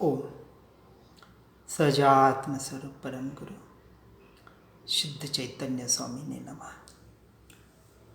ओम सजात्म स्वरूप परम गुरु शुद्ध चैतन्य स्वामी ने नमः।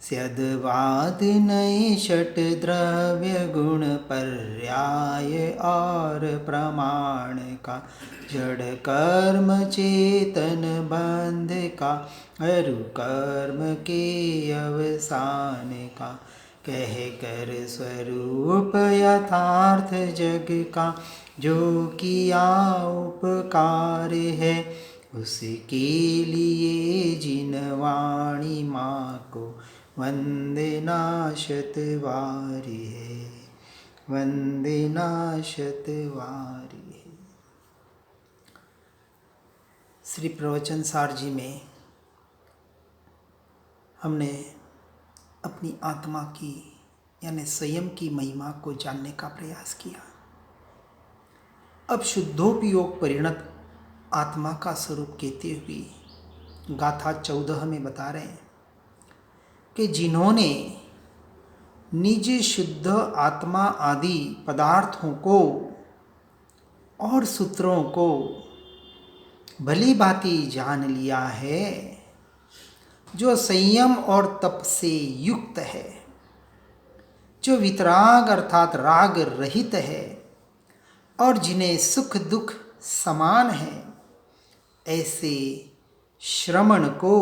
स्यद्वाद नये षट द्रव्य गुण पर्याय और प्रमाण का जड़ कर्म चेतन बंध का अरु कर्म के अवसान का कह कर स्वरूप यथार्थ जग का जो किया उपकार है उसके लिए जिन वाणी माँ को वंदना शतवारी है, वंदना शतवारी है। श्री प्रवचन सार जी में हमने अपनी आत्मा की यानी स्वयं की महिमा को जानने का प्रयास किया। अब शुद्धोपयोग परिणत आत्मा का स्वरूप कहते हुए गाथा 14 में बता रहे हैं कि जिन्होंने निज शुद्ध आत्मा आदि पदार्थों को और सूत्रों को भली भांति जान लिया है, जो संयम और तप से युक्त है, जो वितराग अर्थात राग रहित है और जिन्हें सुख दुख समान है, ऐसे श्रमण को,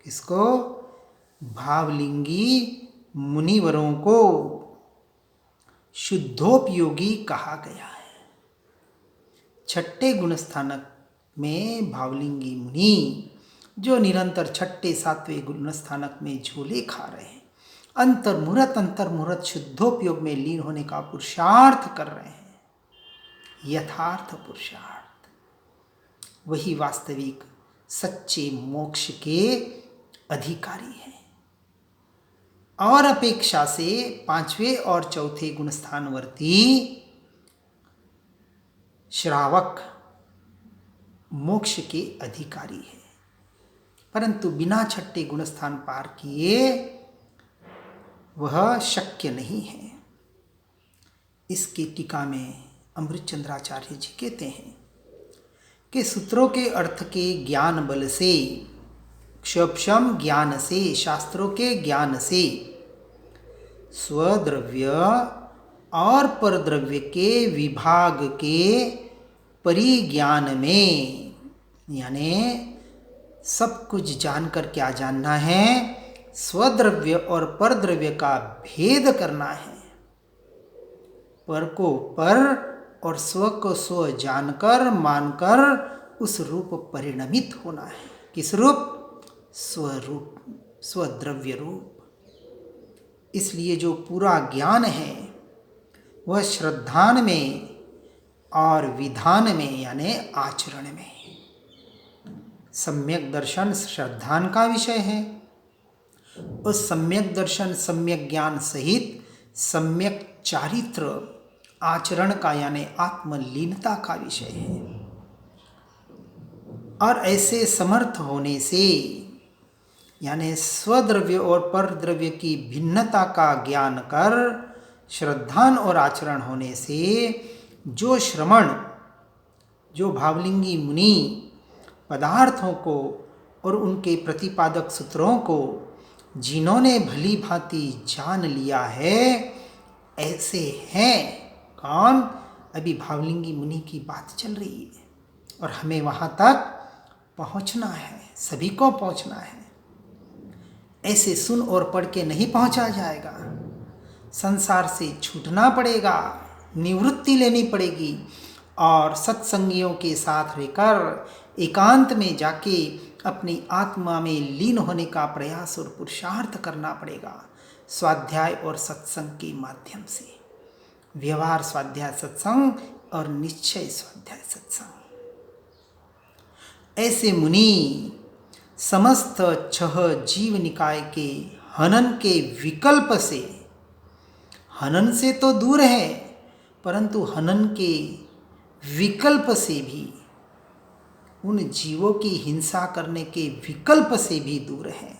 किसको? भावलिंगी मुनिवरों को शुद्धोपयोगी कहा गया है। छठे गुणस्थानक में भावलिंगी मुनि जो निरंतर छठे सातवें गुणस्थानक में झोले खा रहे हैं, अंतर्मुहूर्त शुद्धोपयोग में लीन होने का पुरुषार्थ कर रहे हैं, यथार्थ पुरुषार्थ, वही वास्तविक सच्चे मोक्ष के अधिकारी हैं। और अपेक्षा से पांचवें और चौथे गुणस्थानवर्ती श्रावक मोक्ष के अधिकारी है, परंतु बिना छठे गुणस्थान पार किए वह शक्य नहीं है। इसकी टीका में अमृत चंद्राचार्य जी कहते हैं कि सूत्रों के अर्थ के ज्ञान बल से, क्षोभम ज्ञान से, शास्त्रों के ज्ञान से स्वद्रव्य और परद्रव्य के विभाग के परिज्ञान में, यानी सब कुछ जानकर क्या जानना है? स्वद्रव्य और परद्रव्य का भेद करना है। पर को पर और स्व को स्व जानकर मानकर उस रूप परिणमित होना है। किस रूप? स्वरूप, स्वद्रव्य रूप। इसलिए जो पूरा ज्ञान है वह श्रद्धान में और विधान में यानी आचरण में। सम्यक दर्शन श्रद्धान का विषय है, उस सम्यक दर्शन सम्यक ज्ञान सहित सम्यक चारित्र आचरण का यानी आत्मलीनता का विषय है। और ऐसे समर्थ होने से यानी स्वद्रव्य और परद्रव्य की भिन्नता का ज्ञान कर श्रद्धान और आचरण होने से जो श्रमण, जो भावलिंगी मुनि पदार्थों को और उनके प्रतिपादक सूत्रों को जिन्होंने भली भांति जान लिया है, ऐसे हैं कौन? अभी भावलिंगी मुनि की बात चल रही है और हमें वहाँ तक पहुँचना है, सभी को पहुँचना है। ऐसे सुन और पढ़ के नहीं पहुँचा जाएगा, संसार से छूटना पड़ेगा, निवृत्ति लेनी पड़ेगी और सत्संगियों के साथ रहकर एकांत में जाके अपनी आत्मा में लीन होने का प्रयास और पुरुषार्थ करना पड़ेगा। स्वाध्याय और सत्संग के माध्यम से, व्यवहार स्वाध्याय सत्संग और निश्चय स्वाध्याय सत्संग। ऐसे मुनि समस्त 6 जीव निकाय के हनन के विकल्प से, हनन से तो दूर है परंतु हनन के विकल्प से भी, उन जीवों की हिंसा करने के विकल्प से भी दूर है।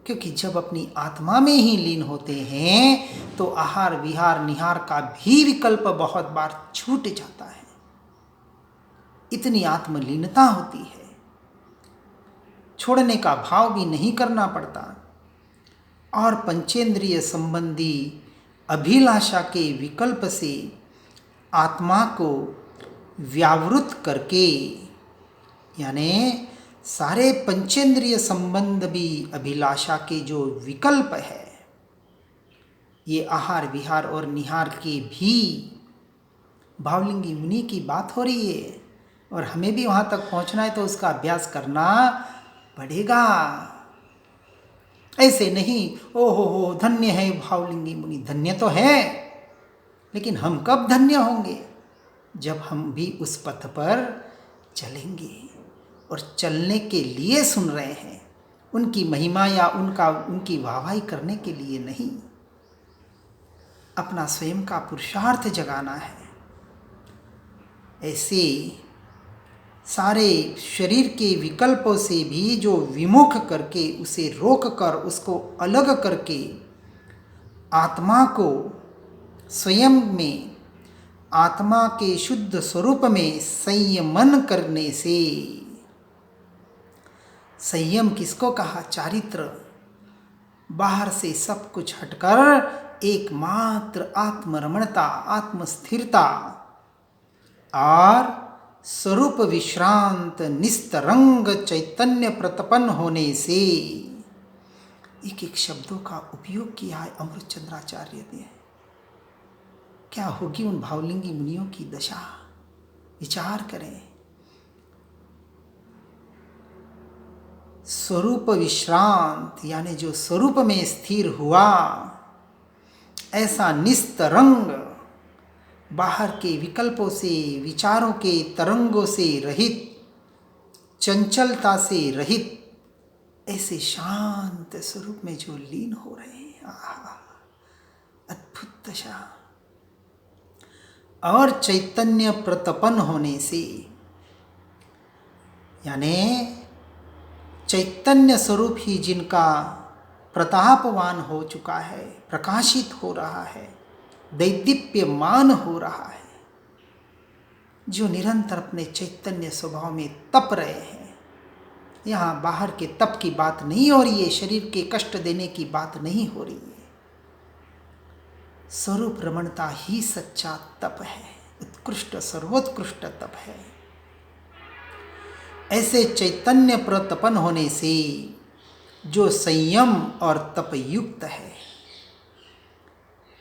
क्योंकि जब अपनी आत्मा में ही लीन होते हैं तो आहार विहार निहार का भी विकल्प बहुत बार छूट जाता है। इतनी आत्मलीनता होती है, छोड़ने का भाव भी नहीं करना पड़ता। और पंचेंद्रिय संबंधी अभिलाषा के विकल्प से आत्मा को व्यावृत करके, यानी सारे पंचेंद्रिय संबंध भी अभिलाषा के जो विकल्प है, ये आहार विहार और निहार के भी भावलिंगी मुनि की बात हो रही है। और हमें भी वहाँ तक पहुँचना है तो उसका अभ्यास करना पड़ेगा। ऐसे नहीं ओ हो धन्य है भावलिंगी मुनि। धन्य तो है, लेकिन हम कब धन्य होंगे? जब हम भी उस पथ पर चलेंगे। और चलने के लिए सुन रहे हैं, उनकी महिमा या उनकी वाहवाही करने के लिए नहीं। अपना स्वयं का पुरुषार्थ जगाना है। ऐसे सारे शरीर के विकल्पों से भी जो विमुख करके, उसे रोक कर, उसको अलग करके आत्मा को स्वयं में, आत्मा के शुद्ध स्वरूप में संयमन करने से, संयम किसको कहा? चारित्र। बाहर से सब कुछ हटकर एकमात्र आत्मरमणता, आत्मस्थिरता और स्वरूप विश्रांत निस्तरंग चैतन्य प्रतपन होने से, एक एक शब्दों का उपयोग किया है अमृत चंद्राचार्य ने। क्या होगी उन भावलिंगी मुनियों की दशा? विचार करें। स्वरूप विश्रांत, यानी जो स्वरूप में स्थिर हुआ, ऐसा निस्तरंग, बाहर के विकल्पों से, विचारों के तरंगों से रहित, चंचलता से रहित, ऐसे शांत स्वरूप में जो लीन हो रहे हैं। आहा, अद्भुत दशा। और चैतन्य प्रतपन होने से, यानी चैतन्य स्वरूप ही जिनका प्रतापवान हो चुका है, प्रकाशित हो रहा है, दैदीप्यमान हो रहा है, जो निरंतर अपने चैतन्य स्वभाव में तप रहे हैं। यहाँ बाहर के तप की बात नहीं हो रही है, शरीर के कष्ट देने की बात नहीं हो रही है। स्वरूप रमणता ही सच्चा तप है, उत्कृष्ट सर्वोत्कृष्ट तप है। ऐसे चैतन्य प्रतपन होने से जो संयम और तप युक्त है,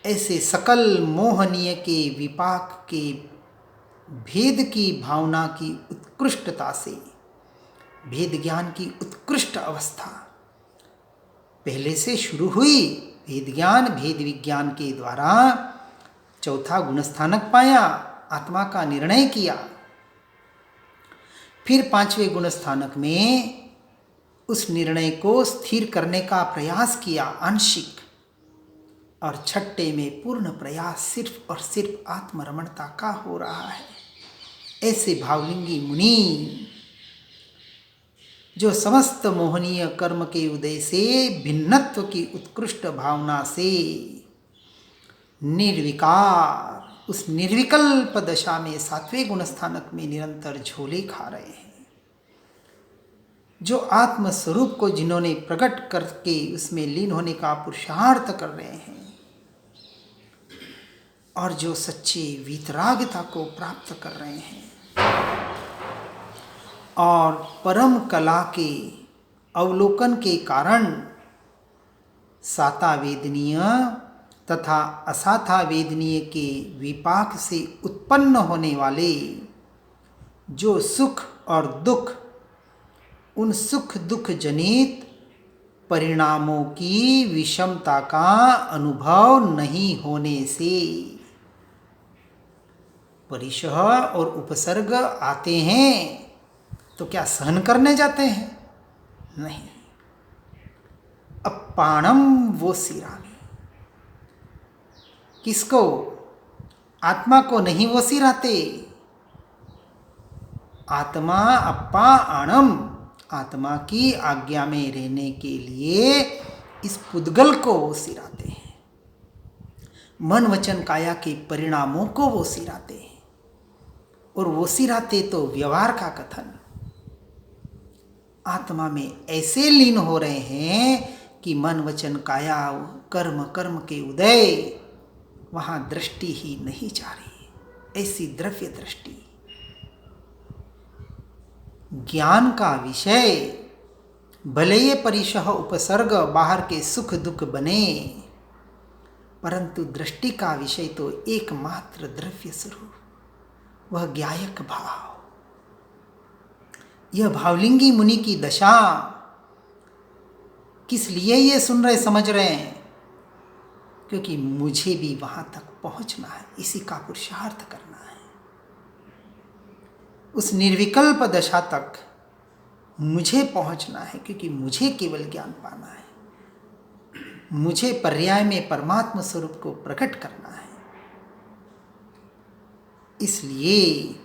ऐसे सकल मोहनीय के विपाक के भेद की भावना की उत्कृष्टता से, भेद ज्ञान की उत्कृष्ट अवस्था पहले से शुरू हुई। भेद ज्ञान, भेद विज्ञान के द्वारा चौथा गुणस्थानक पाया, आत्मा का निर्णय किया। फिर पांचवें गुणस्थानक में उस निर्णय को स्थिर करने का प्रयास किया, आंशिक। और छठे में पूर्ण प्रयास सिर्फ और सिर्फ आत्मरमणता का हो रहा है। ऐसे भावलिंगी मुनि जो समस्त मोहनीय कर्म के उदय से भिन्नत्व की उत्कृष्ट भावना से निर्विकार, उस निर्विकल्प दशा में सातवें गुणस्थानक में निरंतर झोले खा रहे हैं। जो आत्म स्वरूप को जिन्होंने प्रकट करके उसमें लीन होने का पुरुषार्थ कर रहे हैं, और जो सच्चे वीतरागता को प्राप्त कर रहे हैं, और परम कला के अवलोकन के कारण साता वेदनीय तथा असाथा वेदनीय के विपाक से उत्पन्न होने वाले जो सुख और दुख, उन सुख दुख जनित परिणामों की विषमता का अनुभव नहीं होने से परिशह और उपसर्ग आते हैं तो क्या सहन करने जाते हैं? नहीं। अपाणम वो सिरामी, किसको? आत्मा को नहीं वो सिराते। आत्मा अप्पा आणम, आत्मा की आज्ञा में रहने के लिए इस पुद्गल को वो सिराते हैं, मन वचन काया के परिणामों को वो सिराते हैं। और वो सिराते तो व्यवहार का कथन आत्मा में ऐसे लीन हो रहे हैं कि मन वचन काया कर्म कर्म के उदय, वहां दृष्टि ही नहीं जा रही, ऐसी द्रव्य दृष्टि। ज्ञान का विषय भले ये परिशह उपसर्ग बाहर के सुख दुख बने, परंतु दृष्टि का विषय तो एकमात्र द्रव्य स्वरूप, वह ज्ञायक भाव। यह भावलिंगी मुनि की दशा किस लिए ये सुन रहे समझ रहे हैं? क्योंकि मुझे भी वहां तक पहुंचना है, इसी का पुरुषार्थ करना है। उस निर्विकल्प दशा तक मुझे पहुंचना है, क्योंकि मुझे केवल ज्ञान पाना है, मुझे पर्याय में परमात्मा स्वरूप को प्रकट करना है। इसलिए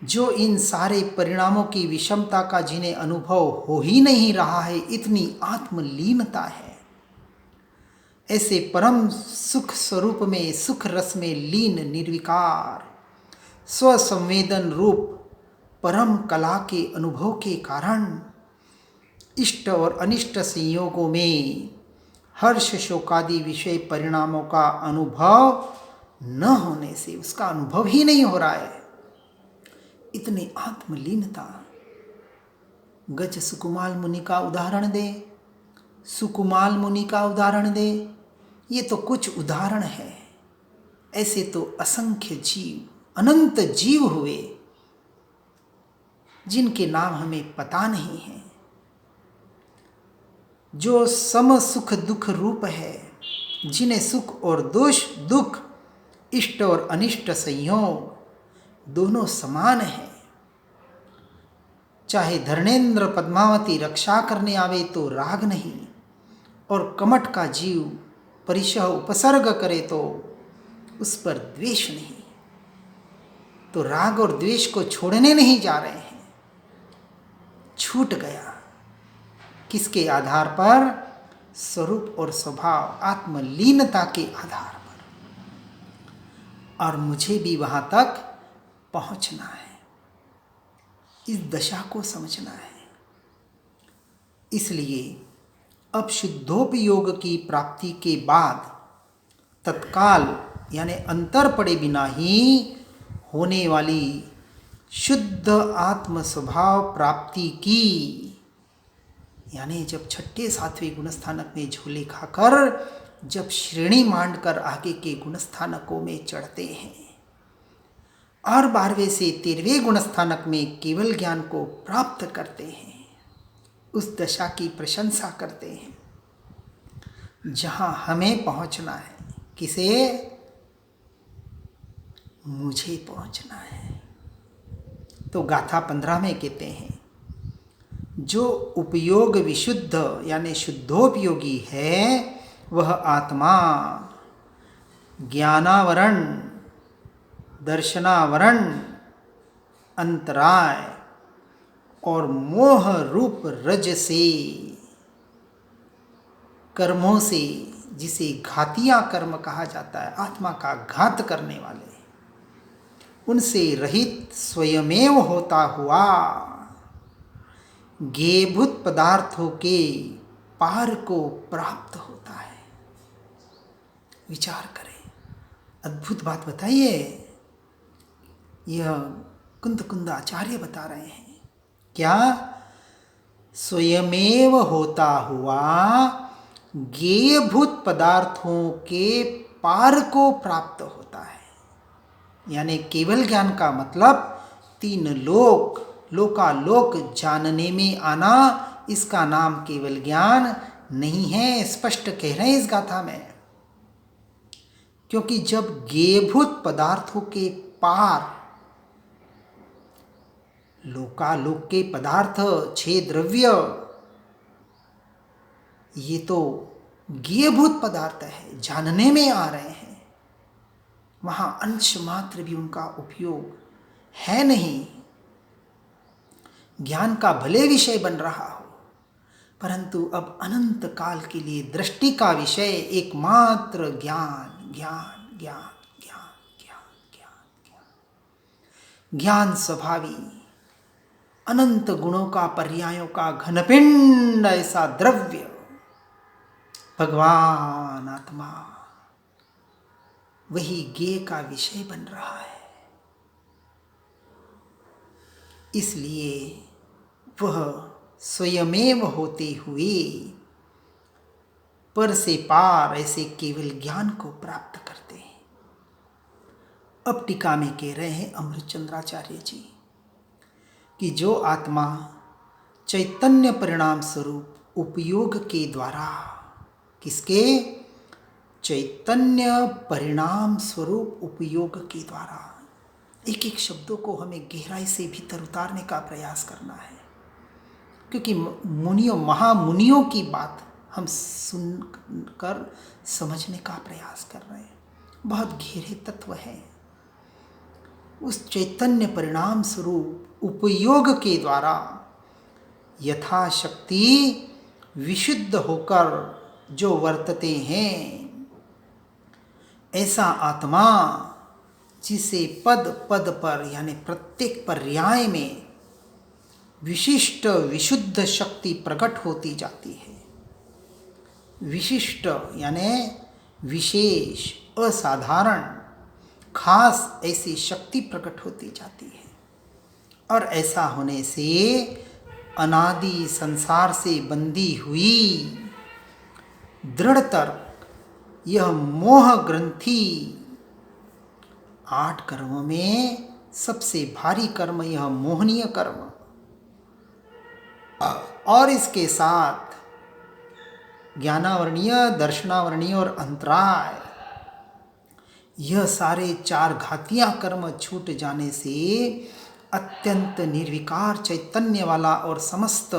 जो इन सारे परिणामों की विषमता का जिन्हें अनुभव हो ही नहीं रहा है, इतनी आत्मलीनता है, ऐसे परम सुख स्वरूप में, सुख रस में लीन निर्विकार स्वसंवेदन रूप परम कला के अनुभव के कारण इष्ट और अनिष्ट संयोगों में हर्ष शोकादि विषय परिणामों का अनुभव न होने से, उसका अनुभव ही नहीं हो रहा है, इतनी आत्मलीनता। गज सुकुमाल मुनि का उदाहरण दे, सुकुमाल मुनि का उदाहरण दे, ये तो कुछ उदाहरण है। ऐसे तो असंख्य जीव, अनंत जीव हुए जिनके नाम हमें पता नहीं है, जो सम सुख दुख रूप है, जिन्हें सुख और दोष दुख, इष्ट और अनिष्ट संयोग दोनों समान है। चाहे धर्मेंद्र पद्मावती रक्षा करने आवे तो राग नहीं, और कमठ का जीव परिशह उपसर्ग करे तो उस पर द्वेष नहीं। तो राग और द्वेष को छोड़ने नहीं जा रहे हैं, छूट गया। किसके आधार पर? स्वरूप और स्वभाव, आत्मलीनता के आधार पर। और मुझे भी वहां तक पहुंचना है, इस दशा को समझना है। इसलिए अब शुद्धोपयोग की प्राप्ति के बाद तत्काल यानी अंतर पड़े बिना ही होने वाली शुद्ध आत्म स्वभाव प्राप्ति की, यानी जब छठे सातवें गुणस्थानक में झूले खाकर जब श्रेणी मांडकर आगे के गुणस्थानकों में चढ़ते हैं और 12वें से 13वें गुणस्थानक में केवल ज्ञान को प्राप्त करते हैं, उस दशा की प्रशंसा करते हैं जहां हमें पहुंचना है। किसे? मुझे पहुंचना है। तो गाथा 15 में कहते हैं, जो उपयोग विशुद्ध यानी शुद्धोपयोगी है वह आत्मा ज्ञानावरण, दर्शनावरण, अंतराय और मोह रूप रज से, कर्मों से, जिसे घातिया कर्म कहा जाता है, आत्मा का घात करने वाले, उनसे रहित स्वयमेव होता हुआ गेयभूत पदार्थों के पार को प्राप्त होता है। विचार करें, अद्भुत बात बताइए। यह कुंद आचार्य बता रहे हैं। क्या? स्वयमेव होता हुआ गेयभूत पदार्थों के पार को प्राप्त होता है। यानी केवल ज्ञान का मतलब 3 लोक, लोकालोक जानने में आना, इसका नाम केवल ज्ञान नहीं है, स्पष्ट कह रहे हैं इस गाथा में। क्योंकि जब गेयभूत पदार्थों के पार, लोकालोक के पदार्थ 6 द्रव्य, ये तो गेयभूत पदार्थ है, जानने में आ रहे हैं, वहां अंश मात्र भी उनका उपयोग है नहीं। ज्ञान का भले विषय बन रहा हो, परंतु अब अनंत काल के लिए दृष्टि का विषय एकमात्र ज्ञान ज्ञान ज्ञान ज्ञान ज्ञान ज्ञान ज्ञान ज्ञान स्वभावी अनंत गुणों का पर्यायों का घनपिंड ऐसा द्रव्य भगवान आत्मा वही ज्ञेय का विषय बन रहा है। इसलिए वह स्वयमेव होते हुए पर से पार ऐसे केवल ज्ञान को प्राप्त करते हैं। अब टीका में कह रहे हैं अमृतचंद्राचार्य जी कि जो आत्मा चैतन्य परिणाम स्वरूप उपयोग के द्वारा, किसके? चैतन्य परिणाम स्वरूप उपयोग के द्वारा, एक एक शब्दों को हमें गहराई से भीतर उतारने का प्रयास करना है, क्योंकि मुनियों महामुनियों की बात हम सुनकर समझने का प्रयास कर रहे हैं। बहुत गहरे तत्व हैं। उस चैतन्य परिणाम स्वरूप उपयोग के द्वारा यथाशक्ति विशुद्ध होकर जो वर्तते हैं, ऐसा आत्मा जिसे पद पद पर यानी प्रत्येक पर्याय में विशिष्ट विशुद्ध शक्ति प्रकट होती जाती है। विशिष्ट यानी विशेष, असाधारण, खास ऐसी शक्ति प्रकट होती जाती है। और ऐसा होने से अनादि संसार से बंधी हुई दृढ़तर यह मोह ग्रंथि, 8 कर्मों में सबसे भारी कर्म यह मोहनीय कर्म, और इसके साथ ज्ञानावरणीय, दर्शनावरणीय और अंतराय, यह सारे 4 घातियां कर्म छूट जाने से अत्यंत निर्विकार चैतन्य वाला और समस्त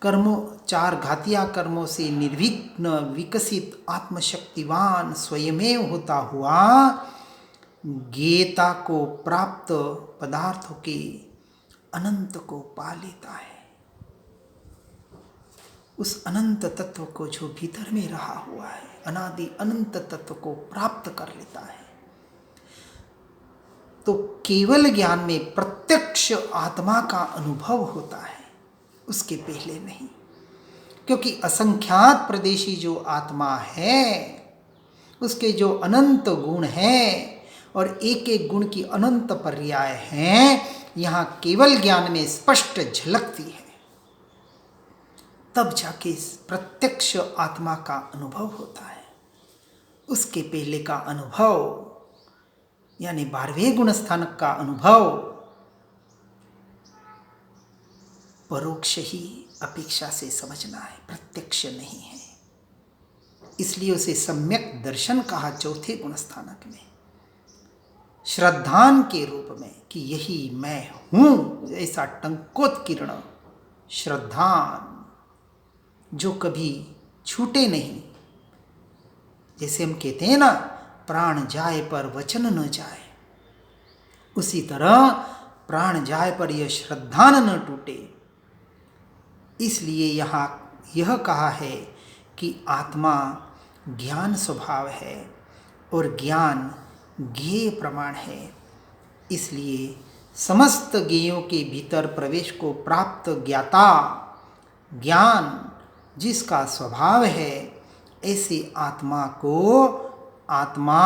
कर्मों 4 घातियां कर्मों से निर्विघ्न विकसित आत्मशक्तिवान स्वयमेव होता हुआ ज्ञेयता को प्राप्त पदार्थों के अनंत को पा लेता है। उस अनंत तत्व को जो भीतर में रहा हुआ है, अनादि अनंत तत्व को प्राप्त कर लेता है। तो केवल ज्ञान में प्रत्यक्ष आत्मा का अनुभव होता है, उसके पहले नहीं। क्योंकि असंख्यात प्रदेशी जो आत्मा है, उसके जो अनंत गुण हैं और एक एक गुण की अनंत पर्याय हैं, यहाँ केवल ज्ञान में स्पष्ट झलकती है। तब जाके प्रत्यक्ष आत्मा का अनुभव होता है। उसके पहले का अनुभव यानी 12वें गुण स्थानक का अनुभव परोक्ष ही अपेक्षा से समझना है, प्रत्यक्ष नहीं है। इसलिए उसे सम्यक दर्शन कहा 4थे गुण स्थानक में, श्रद्धान के रूप में कि यही मैं हूं, ऐसा टंकोत्कीर्ण श्रद्धान जो कभी छूटे नहीं। जैसे हम कहते हैं ना, प्राण जाए पर वचन न जाए, उसी तरह प्राण जाए पर यह श्रद्धान न टूटे। इसलिए यहाँ यह कहा है कि आत्मा ज्ञान स्वभाव है और ज्ञान ज्ञेय प्रमाण है। इसलिए समस्त ज्ञेयों के भीतर प्रवेश को प्राप्त ज्ञाता ज्ञान जिसका स्वभाव है, ऐसे आत्मा को आत्मा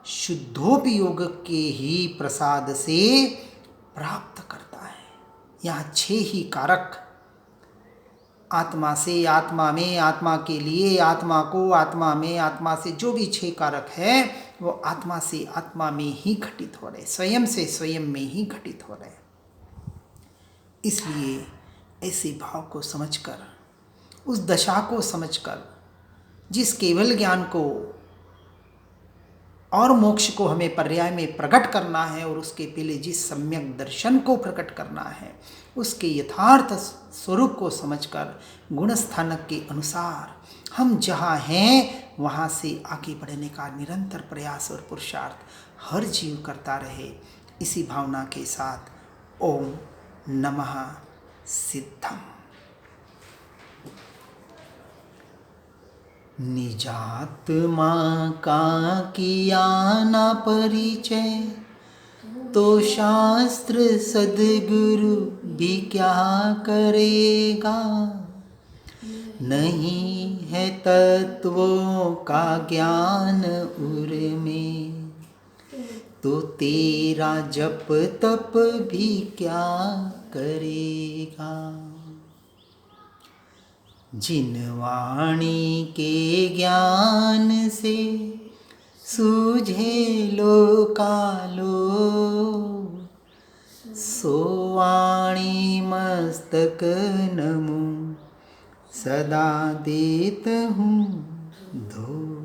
शुद्धोपयोग के ही प्रसाद से प्राप्त करता है। यहाँ 6 ही कारक, आत्मा से, आत्मा में, आत्मा के लिए, आत्मा को, आत्मा में, आत्मा से, जो भी 6 कारक है वो आत्मा से आत्मा में ही घटित हो रहे, स्वयं से स्वयं में ही घटित हो रहे। इसलिए ऐसे भाव को समझकर, उस दशा को समझकर, जिस केवल ज्ञान को और मोक्ष को हमें पर्याय में प्रकट करना है और उसके पहले जिस सम्यक दर्शन को प्रकट करना है, उसके यथार्थ स्वरूप को समझकर गुणस्थानक के अनुसार हम जहाँ हैं वहाँ से आगे बढ़ने का निरंतर प्रयास और पुरुषार्थ हर जीव करता रहे। इसी भावना के साथ ओम नमः सिद्धम। निजात्मा का किया ना परिचय, तो शास्त्र सद्गुरु भी क्या करेगा। नहीं है तत्वों का ज्ञान उर में, तो तेरा जप तप भी क्या करेगा। जिन वाणी के ज्ञान से सूझे लोकालो, सो वाणी मस्तक नमो सदा देत हूँ धो।